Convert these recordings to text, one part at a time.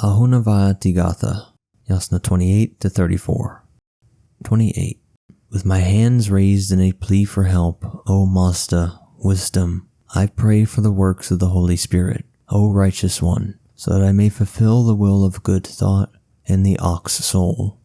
Ahunavaiti Gatha, Yasna 28-34. 28. With my hands raised in a plea for help, O Mazda, wisdom, I pray for the works of the Holy Spirit, O righteous one, so that I may fulfill the will of good thought and the ox soul.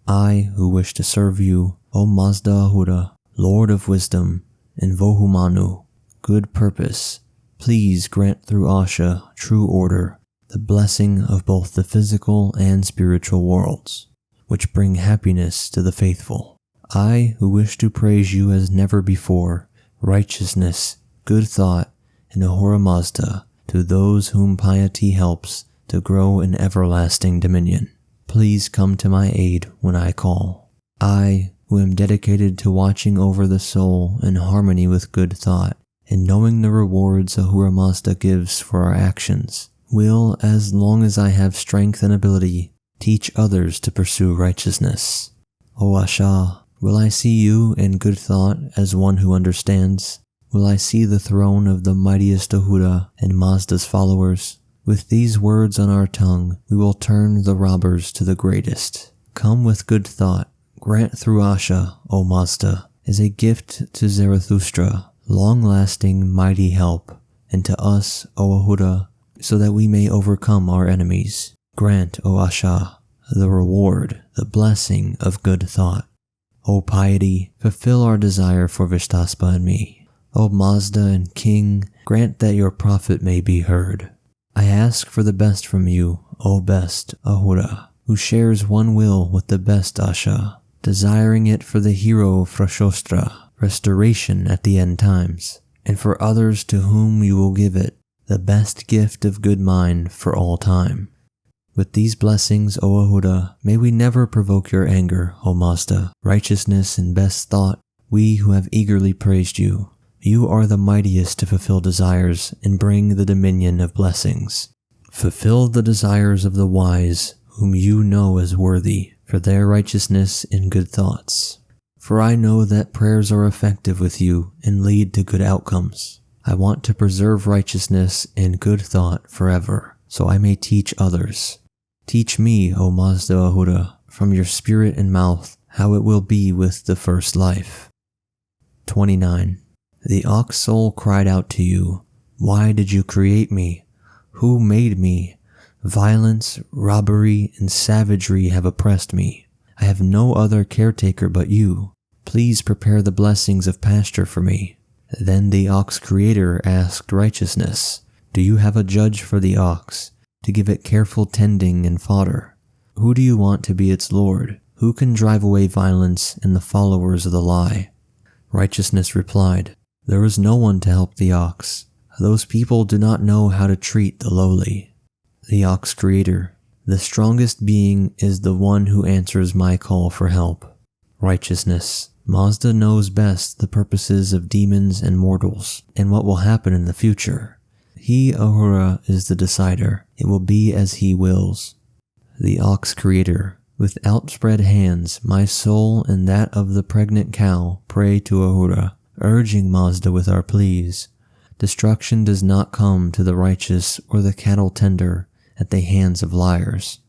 I, who wish to serve you, O Mazda Ahura, Lord of wisdom, and Vohumanu, good purpose, please grant through Asha, true order, the blessing of both the physical and spiritual worlds, which bring happiness to the faithful. I, who wish to praise you as never before, righteousness, good thought, and Ahura Mazda, to those whom piety helps to grow in everlasting dominion. Please come to my aid when I call. I, who am dedicated to watching over the soul in harmony with good thought, and knowing the rewards Ahura Mazda gives for our actions, will, as long as I have strength and ability, teach others to pursue righteousness. O Asha, will I see you in good thought as one who understands? Will I see the throne of the mightiest Ahura and Mazda's followers? With these words on our tongue, we will turn the robbers to the greatest. Come with good thought, grant through Asha, O Mazda, as a gift to Zarathustra, long-lasting mighty help, and to us, O Ahura, so that we may overcome our enemies. Grant, O Asha, the reward, the blessing of good thought. O piety, fulfill our desire for Vishtaspa and me. O Mazda and King, grant that your prophet may be heard. I ask for the best from you, O best Ahura, who shares one will with the best Asha, desiring it for the hero Frashostra, restoration at the end times, and for others to whom you will give it, the best gift of good mind for all time. With these blessings, O Ahura, may we never provoke your anger, O Mazda, righteousness and best thought, we who have eagerly praised you. You are the mightiest to fulfill desires and bring the dominion of blessings. Fulfill the desires of the wise, whom you know as worthy, for their righteousness and good thoughts. For I know that prayers are effective with you and lead to good outcomes. I want to preserve righteousness and good thought forever, so I may teach others. Teach me, O Mazda Ahura, from your spirit and mouth, how it will be with the first life. 29. The ox soul cried out to you, Why did you create me? Who made me? Violence, robbery, and savagery have oppressed me. I have no other caretaker but you. Please prepare the blessings of pasture for me. Then the ox creator asked righteousness, Do you have a judge for the ox, to give it careful tending and fodder? Who do you want to be its lord? Who can drive away violence and the followers of the lie? Righteousness replied, There is no one to help the ox. Those people do not know how to treat the lowly. The ox creator, the strongest being is the one who answers my call for help. Righteousness, Mazda knows best the purposes of demons and mortals, and what will happen in the future. He, Ahura, is the decider. It will be as he wills. The ox creator, with outspread hands, my soul and that of the pregnant cow pray to Ahura, urging Mazda with our pleas. Destruction does not come to the righteous or the cattle tender at the hands of liars.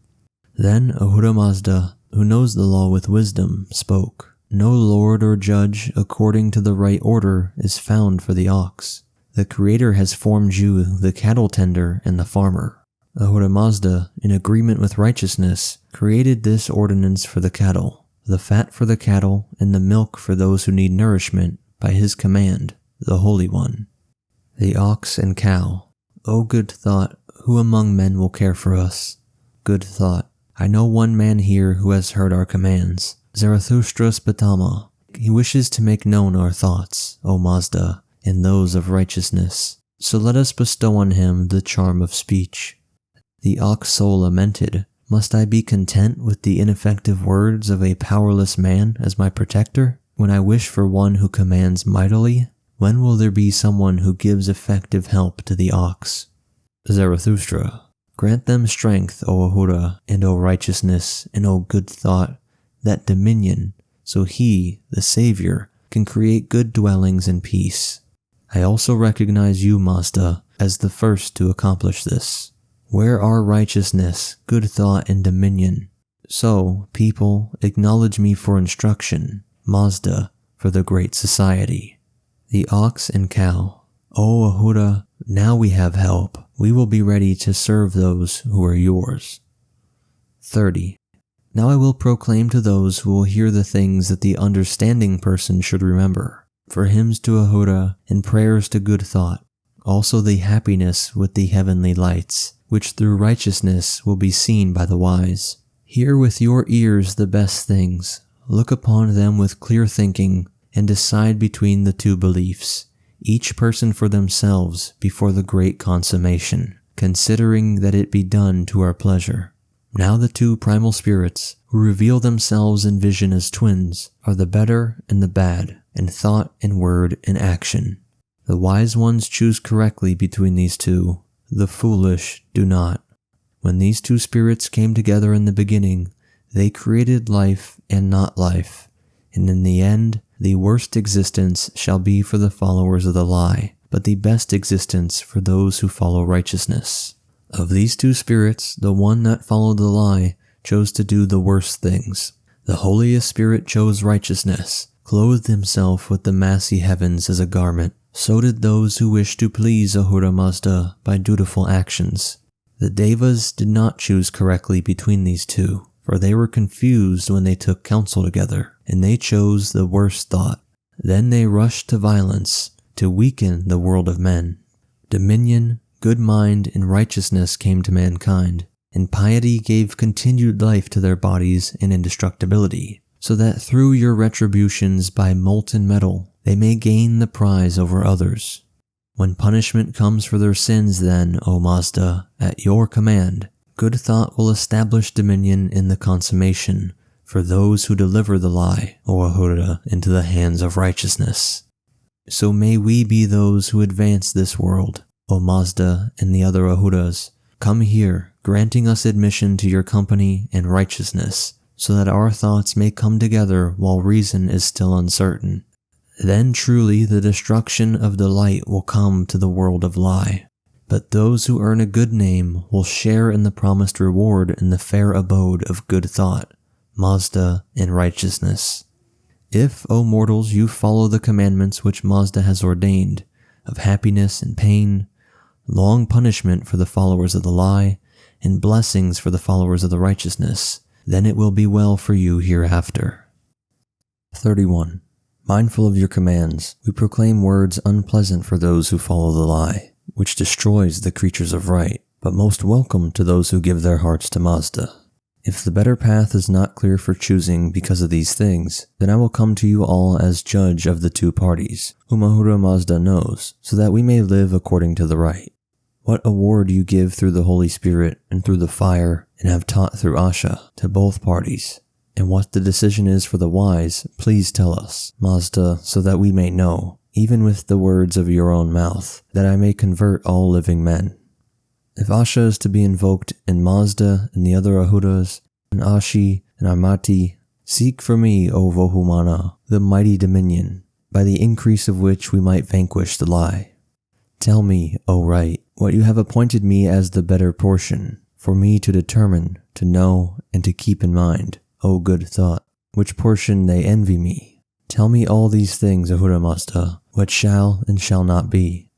Then Ahura Mazda, who knows the law with wisdom, spoke. No lord or judge according to the right order is found for the ox. The Creator has formed you the cattle tender and the farmer. Ahura Mazda, in agreement with righteousness, created this ordinance for the cattle, the fat for the cattle and the milk for those who need nourishment by his command, the Holy One. The ox and cow. O good thought, who among men will care for us? Good thought, I know one man here who has heard our commands. Zarathustra Spatama. He wishes to make known our thoughts, O Mazda, and those of righteousness. So let us bestow on him the charm of speech. The ox soul lamented, Must I be content with the ineffective words of a powerless man as my protector, when I wish for one who commands mightily? When will there be someone who gives effective help to the ox? Zarathustra. Grant them strength, O Ahura, and O righteousness, and O good thought, that dominion, so he, the Savior, can create good dwellings and peace. I also recognize you, Mazda, as the first to accomplish this. Where are righteousness, good thought, and dominion? So, people, acknowledge me for instruction, Mazda, for the great society. The ox and cow. O Ahura, now we have help. We will be ready to serve those who are yours. 30. Now I will proclaim to those who will hear the things that the understanding person should remember, for hymns to Ahura and prayers to good thought, also the happiness with the heavenly lights, which through righteousness will be seen by the wise. Hear with your ears the best things, look upon them with clear thinking, and decide between the two beliefs, each person for themselves before the great consummation, considering that it be done to our pleasure. Now the two primal spirits, who reveal themselves in vision as twins, are the better and the bad, in thought and word and action. The wise ones choose correctly between these two, the foolish do not. When these two spirits came together in the beginning, they created life and not life, and in the end, the worst existence shall be for the followers of the lie, but the best existence for those who follow righteousness. Of these two spirits, the one that followed the lie chose to do the worst things. The holiest spirit chose righteousness, clothed himself with the massy heavens as a garment. So did those who wished to please Ahura Mazda by dutiful actions. The Devas did not choose correctly between these two, for they were confused when they took counsel together, and they chose the worst thought. Then they rushed to violence, to weaken the world of men. Dominion, good mind, and righteousness came to mankind, and piety gave continued life to their bodies and indestructibility, so that through your retributions by molten metal, they may gain the prize over others. When punishment comes for their sins then, O Mazda, at your command, good thought will establish dominion in the consummation for those who deliver the lie, O Ahura, into the hands of righteousness. So may we be those who advance this world, O Mazda and the other Ahuras. Come here, granting us admission to your company and righteousness, so that our thoughts may come together while reason is still uncertain. Then truly the destruction of the light will come to the world of lie. But those who earn a good name will share in the promised reward in the fair abode of good thought, Mazda, and righteousness. If, O mortals, you follow the commandments which Mazda has ordained, of happiness and pain, long punishment for the followers of the lie, and blessings for the followers of the righteousness, then it will be well for you hereafter. 31. Mindful of your commands, we proclaim words unpleasant for those who follow the lie, which destroys the creatures of right, but most welcome to those who give their hearts to Mazda. If the better path is not clear for choosing because of these things, then I will come to you all as judge of the two parties, whom Ahura Mazda knows, so that we may live according to the right. What award you give through the Holy Spirit and through the fire, and have taught through Asha, to both parties, and what the decision is for the wise, please tell us, Mazda, so that we may know, even with the words of your own mouth, that I may convert all living men. If Asha is to be invoked in Mazda and the other Ahuras, and Ashi and Armati, seek for me, O Vohumana, the mighty dominion, by the increase of which we might vanquish the lie. Tell me, O right, what you have appointed me as the better portion, for me to determine, to know, and to keep in mind, O good thought, which portion they envy me. Tell me all these things, Ahura Mazda, what shall and shall not be.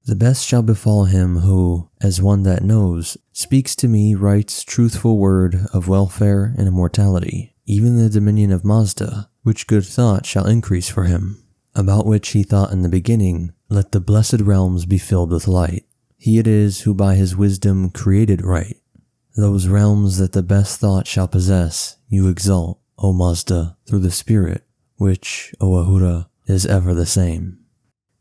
The best shall befall him who, as one that knows, speaks to me right's truthful word of welfare and immortality, even the dominion of Mazda, which good thought shall increase for him, about which he thought in the beginning, let the blessed realms be filled with light. He it is who by his wisdom created right. Those realms that the best thought shall possess, you exalt, O Mazda, through the Spirit, which, O Ahura, is ever the same.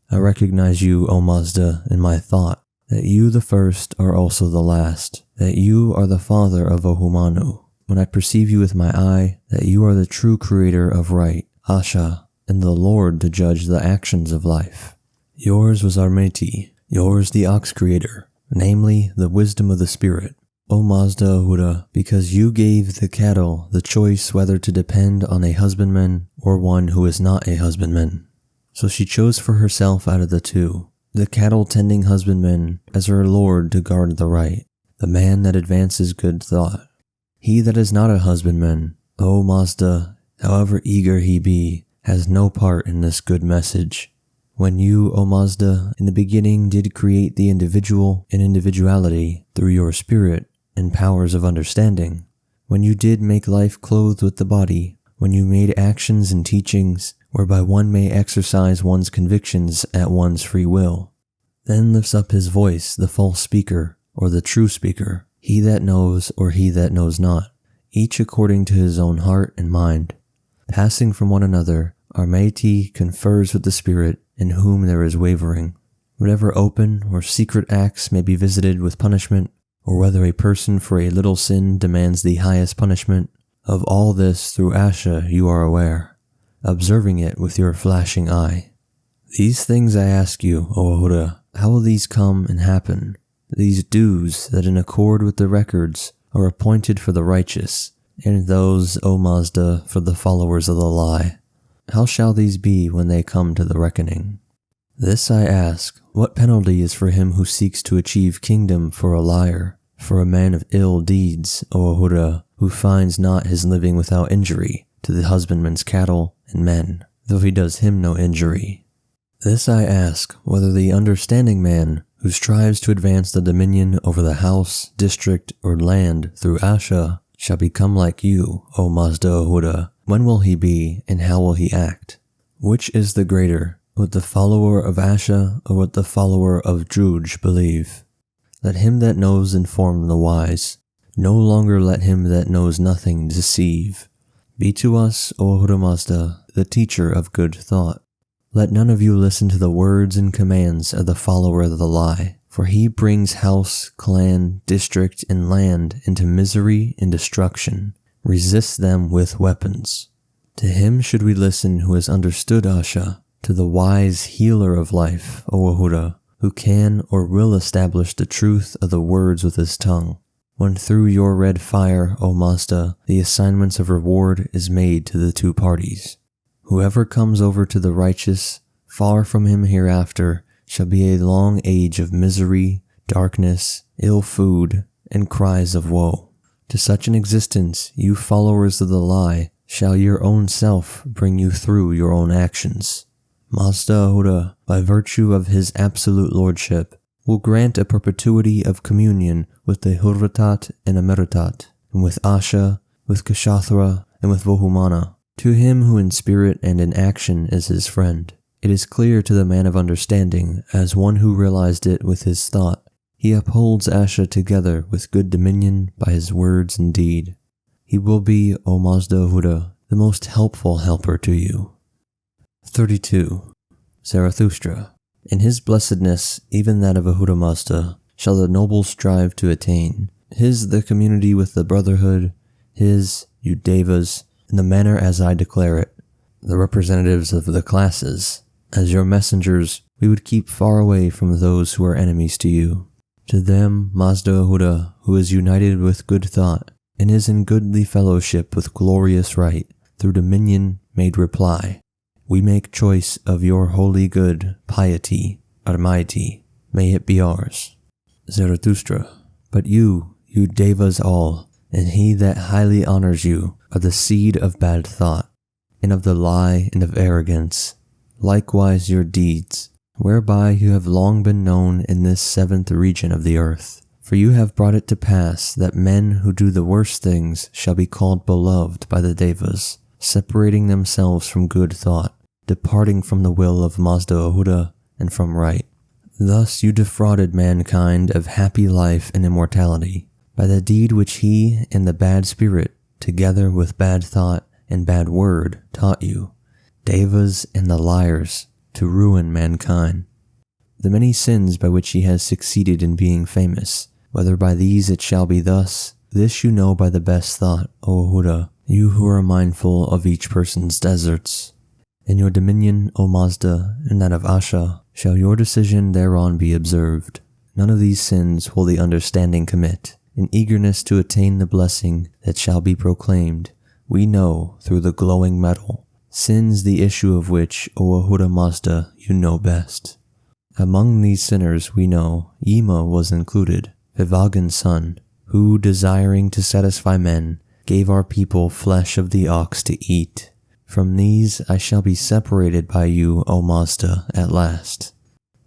I recognize you, O Mazda, in my thought, that you the first are also the last, that you are the father of Ohumanu, when I perceive you with my eye, that you are the true creator of right, Asha, and the Lord to judge the actions of life. Yours was Armati, yours the ox creator, namely the wisdom of the Spirit. O Mazda Ahura, because you gave the cattle the choice whether to depend on a husbandman or one who is not a husbandman. So she chose for herself out of the two, the cattle-tending husbandman as her lord to guard the right, the man that advances good thought. He that is not a husbandman, O Mazda, however eager he be, has no part in this good message. When you, O Mazda, in the beginning did create the individual and individuality through your spirit and powers of understanding, when you did make life clothed with the body, when you made actions and teachings whereby one may exercise one's convictions at one's free will, then lifts up his voice the false speaker or the true speaker, he that knows or he that knows not, each according to his own heart and mind. Passing from one another, Ahunavaiti confers with the spirit in whom there is wavering. Whatever open or secret acts may be visited with punishment, or whether a person for a little sin demands the highest punishment, of all this through Asha you are aware, observing it with your flashing eye. These things I ask you, O Ahura, how will these come and happen? These dues that in accord with the records are appointed for the righteous, and those, O Mazda, for the followers of the lie. How shall these be when they come to the reckoning? This I ask, what penalty is for him who seeks to achieve kingdom for a liar, for a man of ill deeds, O Ahura, who finds not his living without injury to the husbandman's cattle and men, though he does him no injury? This I ask, whether the understanding man, who strives to advance the dominion over the house, district, or land through Asha, shall become like you, O Mazda Ahura. When will he be, and how will he act? Which is the greater, would the follower of Asha, or would the follower of Druj believe? Let him that knows inform the wise. No longer let him that knows nothing deceive. Be to us, O Ahura Mazda, the teacher of good thought. Let none of you listen to the words and commands of the follower of the lie, for he brings house, clan, district, and land into misery and destruction. Resist them with weapons. To him should we listen who has understood Asha, to the wise healer of life, O Ahura, who can or will establish the truth of the words with his tongue. When through your red fire, O Mazda, the assignments of reward is made to the two parties. Whoever comes over to the righteous, far from him hereafter, shall be a long age of misery, darkness, ill food, and cries of woe. To such an existence, you followers of the lie, shall your own self bring you through your own actions. Mazda Ahura, by virtue of his absolute lordship, will grant a perpetuity of communion with the Hurvatat and Amritat, and with Asha, with Kshathra, and with Vohumana. To him who in spirit and in action is his friend, it is clear to the man of understanding as one who realized it with his thought. He upholds Asha together with good dominion by his words and deed. He will be, O Mazda Ahura, the most helpful helper to you. 32. Zarathustra. In his blessedness, even that of Ahura Mazda, shall the noble strive to attain. His the community with the brotherhood, his, you devas, in the manner as I declare it, the representatives of the classes. As your messengers, we would keep far away from those who are enemies to you. To them, Mazda Ahura, who is united with good thought, and is in goodly fellowship with glorious right, through dominion made reply. We make choice of your holy good, piety, Ahunavaiti, may it be ours. Zarathustra. But you devas all, and he that highly honors you, are the seed of bad thought, and of the lie and of arrogance, likewise your deeds, whereby you have long been known in this seventh region of the earth. For you have brought it to pass that men who do the worst things shall be called beloved by the devas, separating themselves from good thought, departing from the will of Mazda Ahura and from right. Thus you defrauded mankind of happy life and immortality, by the deed which he and the bad spirit, together with bad thought and bad word, taught you, devas and the liars, to ruin mankind. The many sins by which he has succeeded in being famous, whether by these it shall be thus, this you know by the best thought, O Ahura, you who are mindful of each person's deserts. In your dominion, O Mazda, and that of Asha, shall your decision thereon be observed. None of these sins will the understanding commit. In eagerness to attain the blessing that shall be proclaimed, we know through the glowing metal, sins the issue of which, O Ahura Mazda, you know best. Among these sinners we know Yima was included, Vivagan's son, who, desiring to satisfy men, gave our people flesh of the ox to eat. From these I shall be separated by you, O Mazda, at last.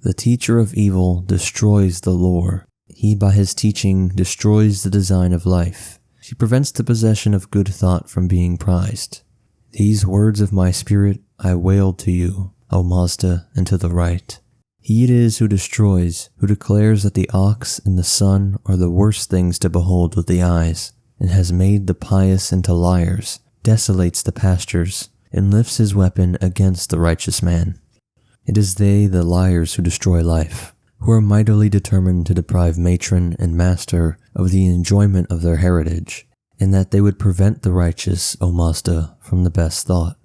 The teacher of evil destroys the lore. He by his teaching destroys the design of life. He prevents the possession of good thought from being prized. These words of my spirit I wailed to you, O Mazda, and to the right. He it is who destroys, who declares that the ox and the sun are the worst things to behold with the eyes, and has made the pious into liars, desolates the pastures, and lifts his weapon against the righteous man. It is they, the liars, who destroy life, who are mightily determined to deprive matron and master of the enjoyment of their heritage, and that they would prevent the righteous, O Mazda, from the best thought.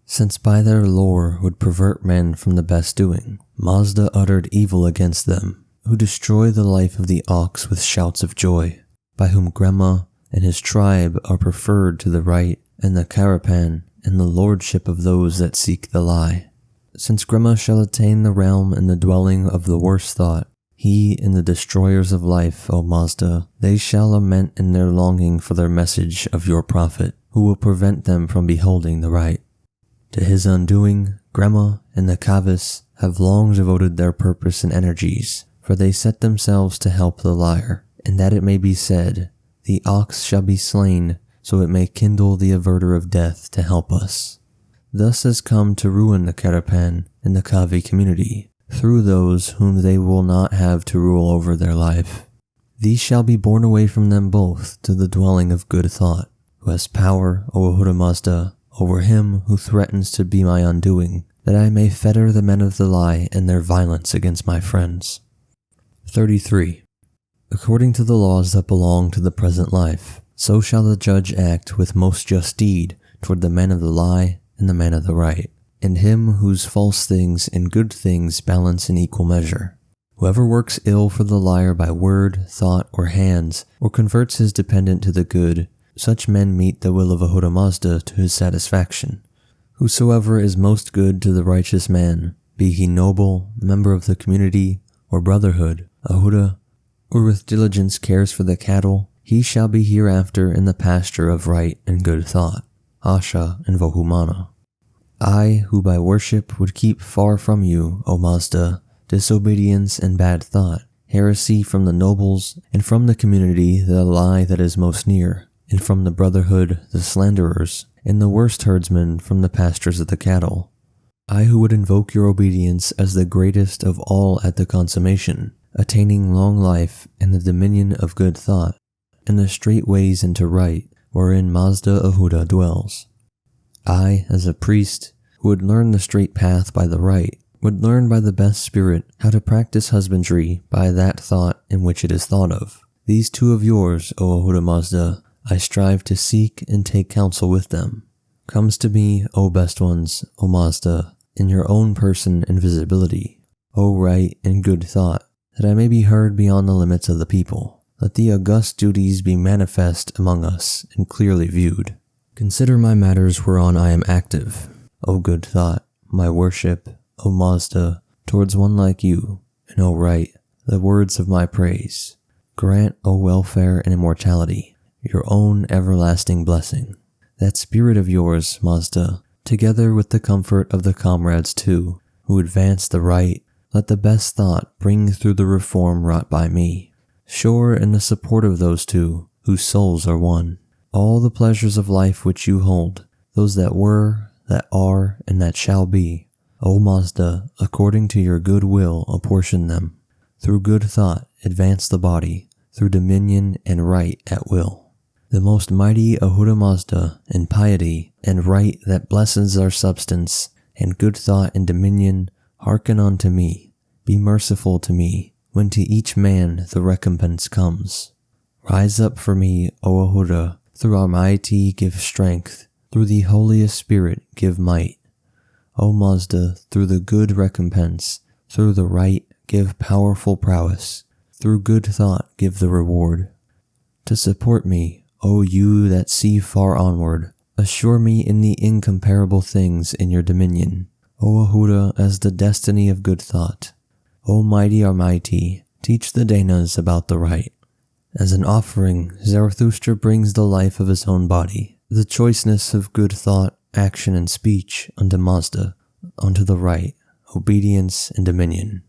Since by their lore would pervert men from the best doing, Mazda uttered evil against them, who destroy the life of the ox with shouts of joy, by whom Grema and his tribe are preferred to the right, and the Carapan, and the lordship of those that seek the lie. Since Grema shall attain the realm and the dwelling of the worst thought, he and the destroyers of life, O Mazda, they shall lament in their longing for their message of your prophet, who will prevent them from beholding the right. To his undoing, Grema and the Gathas have long devoted their purpose and energies, for they set themselves to help the liar, and that it may be said, the ox shall be slain, so it may kindle the averter of death to help us. Thus has come to ruin the Carapan and the Kavi community, through those whom they will not have to rule over their life. These shall be borne away from them both to the dwelling of good thought, who has power, O Ahura Mazda, over him who threatens to be my undoing, that I may fetter the men of the lie and their violence against my friends. 33. According to the laws that belong to the present life, so shall the judge act with most just deed toward the men of the lie and the man of the right, and him whose false things and good things balance in equal measure. Whoever works ill for the liar by word, thought, or hands, or converts his dependent to the good, such men meet the will of Ahura Mazda to his satisfaction. Whosoever is most good to the righteous man, be he noble, member of the community, or brotherhood, Ahura, or with diligence cares for the cattle, he shall be hereafter in the pasture of right and good thought, Asha and Vohumana. I, who by worship would keep far from you, O Mazda, disobedience and bad thought, heresy from the nobles, and from the community the lie that is most near, and from the brotherhood the slanderers, and the worst herdsmen from the pastures of the cattle. I who would invoke your obedience as the greatest of all at the consummation, attaining long life and the dominion of good thought, and the straight ways into right, wherein Mazda Ahura dwells. I, as a priest, who would learn the straight path by the right, would learn by the best spirit how to practice husbandry by that thought in which it is thought of. These two of yours, O Ahura Mazda, I strive to seek and take counsel with them. Comes to me, O best ones, O Mazda, in your own person and visibility, O right and good thought, that I may be heard beyond the limits of the people. Let the august duties be manifest among us and clearly viewed. Consider my matters whereon I am active, O good thought, my worship, O Mazda, towards one like you, and O right, the words of my praise. Grant, O welfare and immortality, your own everlasting blessing. That spirit of yours, Mazda, together with the comfort of the comrades too, who advance the right, let the best thought bring through the reform wrought by me. Sure in the support of those two, whose souls are one. All the pleasures of life which you hold, those that were, that are, and that shall be, O Mazda, according to your good will apportion them. Through good thought advance the body, through dominion and right at will. The most mighty Ahura Mazda, in piety and right that blesses our substance, and good thought and dominion, hearken unto me. Be merciful to me, when to each man the recompense comes. Rise up for me, O Ahura, through Almighty give strength, through the holiest spirit give might. O Mazda, through the good recompense, through the right give powerful prowess, through good thought give the reward. To support me, O you that see far onward, assure me in the incomparable things in your dominion, O Ahura, as the destiny of good thought. O mighty Almighty, teach the Danas about the right. As an offering, Zarathustra brings the life of his own body, the choiceness of good thought, action, and speech unto Mazda, unto the right, obedience, and dominion.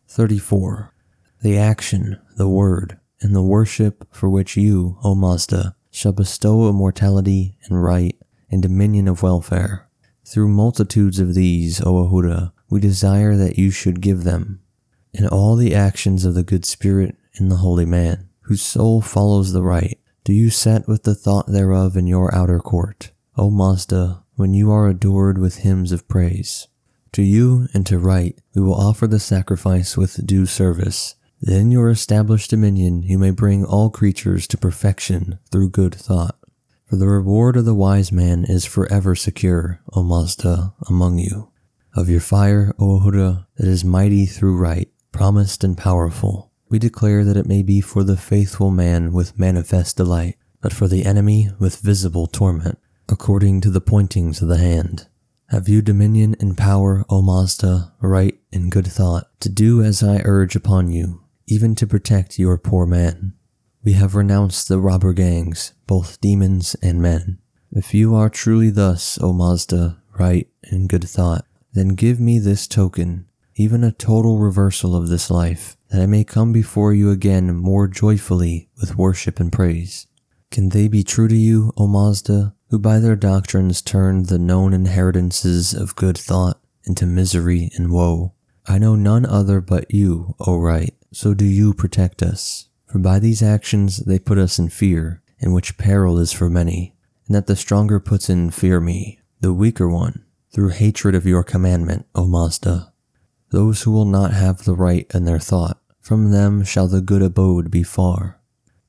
34. The action, the word, and the worship for which you, O Mazda, shall bestow immortality and right and dominion of welfare. Through multitudes of these, O Ahura, we desire that you should give them. In all the actions of the good spirit and the holy man, whose soul follows the right, do you set with the thought thereof in your outer court, O Mazda, when you are adored with hymns of praise. To you and to right we will offer the sacrifice with due service. That in your established dominion you may bring all creatures to perfection through good thought. For the reward of the wise man is forever secure, O Mazda, among you. Of your fire, O Ahura, that is mighty through right, promised and powerful, we declare that it may be for the faithful man with manifest delight, but for the enemy with visible torment, according to the pointings of the hand. Have you dominion and power, O Mazda, right and good thought, to do as I urge upon you, even to protect your poor man. We have renounced the robber gangs, both demons and men. If you are truly thus, O Mazda, right and good thought, then give me this token, even a total reversal of this life, that I may come before you again more joyfully with worship and praise. Can they be true to you, O Mazda, who by their doctrines turned the known inheritances of good thought into misery and woe? I know none other but you, O right, so do you protect us. For by these actions they put us in fear, in which peril is for many, and that the stronger puts in fear me, the weaker one, through hatred of your commandment, O Mazda. Those who will not have the right in their thought, from them shall the good abode be far.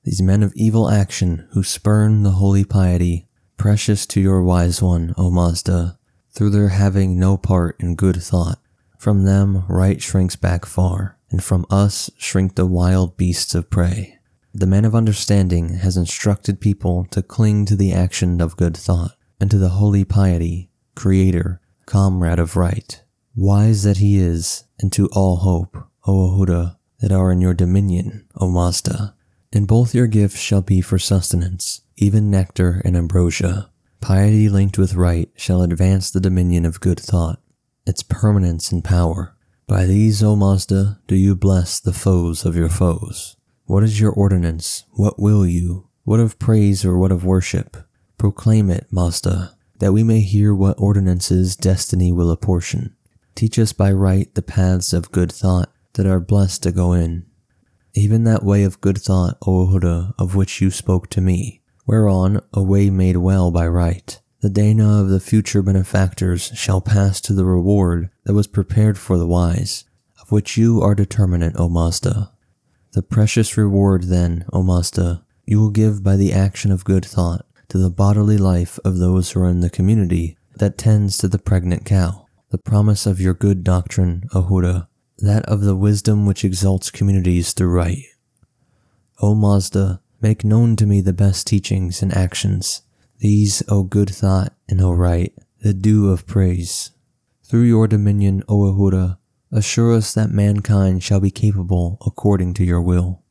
These men of evil action, who spurn the holy piety, precious to your wise one, O Mazda, through their having no part in good thought, from them right shrinks back far, and from us shrink the wild beasts of prey. The man of understanding has instructed people to cling to the action of good thought, and to the holy piety, creator, comrade of right, wise that he is, and to all hope, O Ahura, that are in your dominion, O Mazda. And both your gifts shall be for sustenance, even nectar and ambrosia. Piety linked with right shall advance the dominion of good thought, its permanence and power. By these, O Mazda, do you bless the foes of your foes. What is your ordinance? What will you? What of praise or what of worship? Proclaim it, Mazda, that we may hear what ordinances destiny will apportion. Teach us by right the paths of good thought that are blessed to go in. Even that way of good thought, O Ahura, of which you spoke to me, whereon a way made well by right. The dana of the future benefactors shall pass to the reward that was prepared for the wise, of which you are determinate, O Mazda. The precious reward then, O Mazda, you will give by the action of good thought to the bodily life of those who are in the community that tends to the pregnant cow. The promise of your good doctrine, Ahura, that of the wisdom which exalts communities through right. O Mazda, make known to me the best teachings and actions, these, O good thought, and O right, the due of praise. Through your dominion, O Ahura, assure us that mankind shall be capable according to your will.